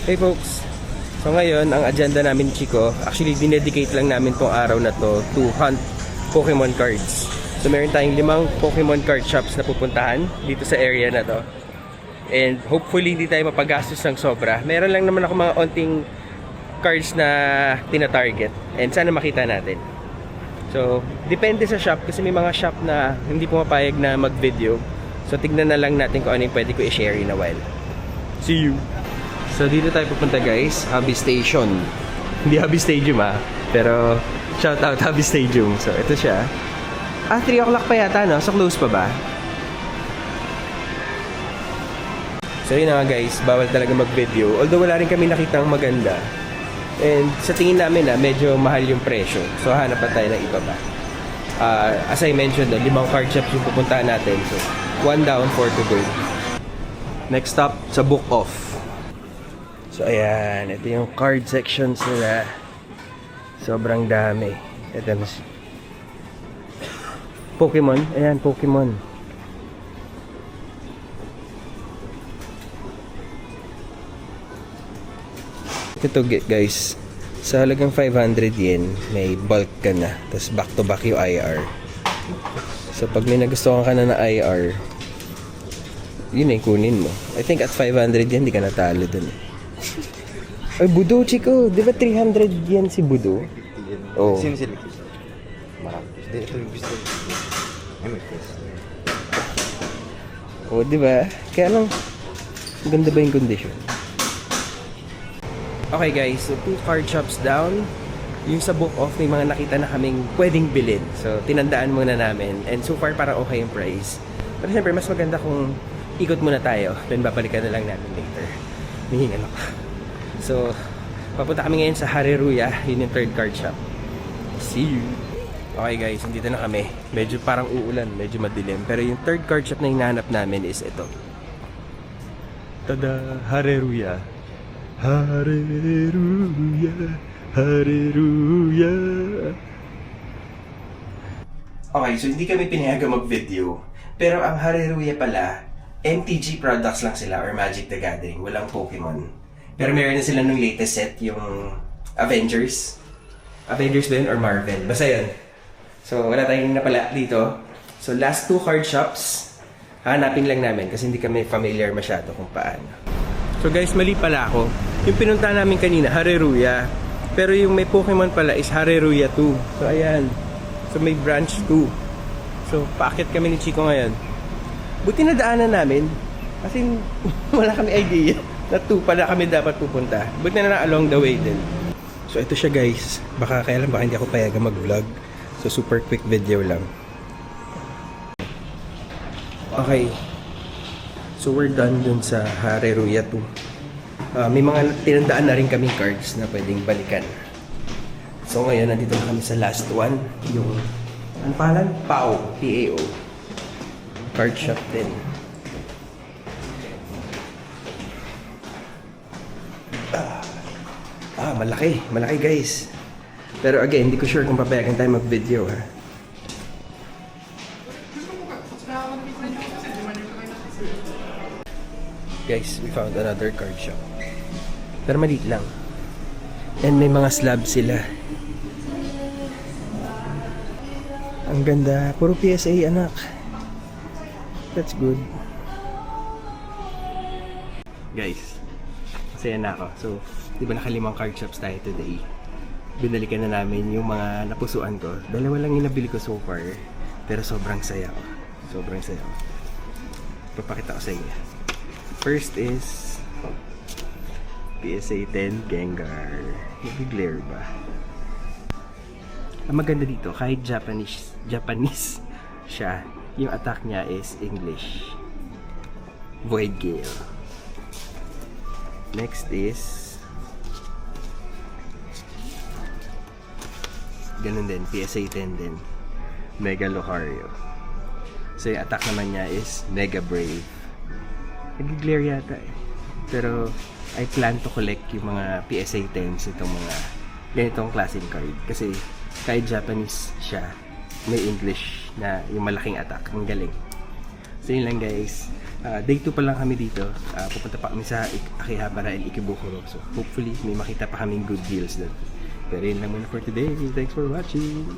Hey folks, so ngayon ang agenda namin Chico, actually dinedicate lang namin tong araw na to to hunt Pokemon cards. So meron tayong 5 Pokemon card shops na pupuntahan dito sa area na to. And hopefully hindi tayo mapagastos ng sobra. Meron lang naman ako mga onting cards na tina-target and sana makita natin. So depende sa shop kasi may mga shop na hindi pumapayag na mag-video. So tignan na lang natin kung ano yung pwede ko i-share in a while. See you! So dito tayo pupunta guys, Hobby Station. Hindi Hobby Stadium pero shout out Hobby Stadium. So ito siya. 3 o'clock pa yata no? So close pa ba? So yun na nga guys, bawal talaga mag-video. Although wala rin kami nakitang maganda. And sa tingin namin medyo mahal yung presyo. So hanap pa tayo ng iba ba. As I mentioned, 5 card shops yung pupuntahan natin. So 1 down, 4 to go. Next stop, sa Book Off. So ayan, ito yung card sections nila. Sobrang dami. Ito na Pokemon, ayan Pokemon. Ito guys, sa halagang 500 yen, may bulk ka na. Tapos back to back yung IR. So pag may nagustuhan ka na na IR, yun ay kunin mo. I think at 500 yen, di ka natalo dun. Ay, Budo, Chico. Di ba 300 yen si Budo? Oo. Sino sila? Marami. Ito yung gusto. Oo, di ba? Kaya lang, ganda ba yung condition? Okay guys, so 2 card shops down. Yung sa Book Off, may mga nakita na kaming pwedeng bilhin. So, tinandaan muna namin. And so far, parang okay yung price. Pero syempre, mas maganda kung ikot muna tayo. Then, babalikan na lang natin later. Nihingal ako. So, papunta kami ngayon sa Hareruya. Yun yung 3rd card shop. See you! Okay guys, nandito na kami. Medyo parang uulan, medyo madilim. Pero yung 3rd card shop na hinahanap namin is ito. Tada! Hareruya! Hareruya! Hareruya! Okay, so hindi kami pinayagan mag-video. Pero ang Hareruya pala, MTG products lang sila or Magic the Gathering. Walang Pokemon. Pero meron na sila nung latest set, yung Avengers. Avengers ba yun or Marvel? Basta yun. So, wala tayong napala dito. So, last 2 card shops, hanapin lang namin kasi hindi kami familiar masyado kung paano. So guys, mali pala ako. Yung pinuntahan namin kanina, Hareruya. Pero yung may Pokemon pala is Hareruya 2. So, ayan. So, may branch 2. So, paakit kami ni Chico ngayon. Buti na daanan namin. Kasi wala kami idea na 2 pala kami dapat pupunta. Buti na along the way din. So ito siya guys. Baka kailan baka hindi ako payagan mag-vlog. So super quick video lang. Okay. So we're done dun sa Hareruya 2. May mga tinandaan na rin kaming cards na pwedeng balikan. So ngayon nandito na kami sa last one. Yung ano pangalan? PAO. PAO. Card shop din. Malaki. Malaki guys. Pero again, hindi ko sure kung papayagan tayo mag-video ha. Guys, we found another card shop. Pero maliit lang. And may mga slabs sila. Ang ganda. Puro PSA anak. That's good. Guys, masaya na ako. So, di ba naka5 card shops tayo today? Binalikan na namin yung mga napusuan ko. Dalawa lang yung nabili ko so far. Pero sobrang saya ko. Sobrang saya ko. Papakita ko sa inyo. First is PSA 10 Gengar. Nag-glare ba? Ang maganda dito, kahit Japanese siya, yung attack niya is English. Void Gale. Next is ganun din, PSA 10 din. Mega Lucario. So yung attack naman niya is Mega Brave. Nag-glare yata eh. Pero I plan to collect yung mga PSA 10s, itong mga ganitong klaseng card. Kasi kahit Japanese siya, may English na yung malaking attack. Ang galing. So yun lang guys. Day 2 pa lang kami dito. Pupunta pa kami sa Akihabara and Ikebukuro. So hopefully may makita pa kaming good deals doon. Pero yun lang muna for today. Thanks for watching.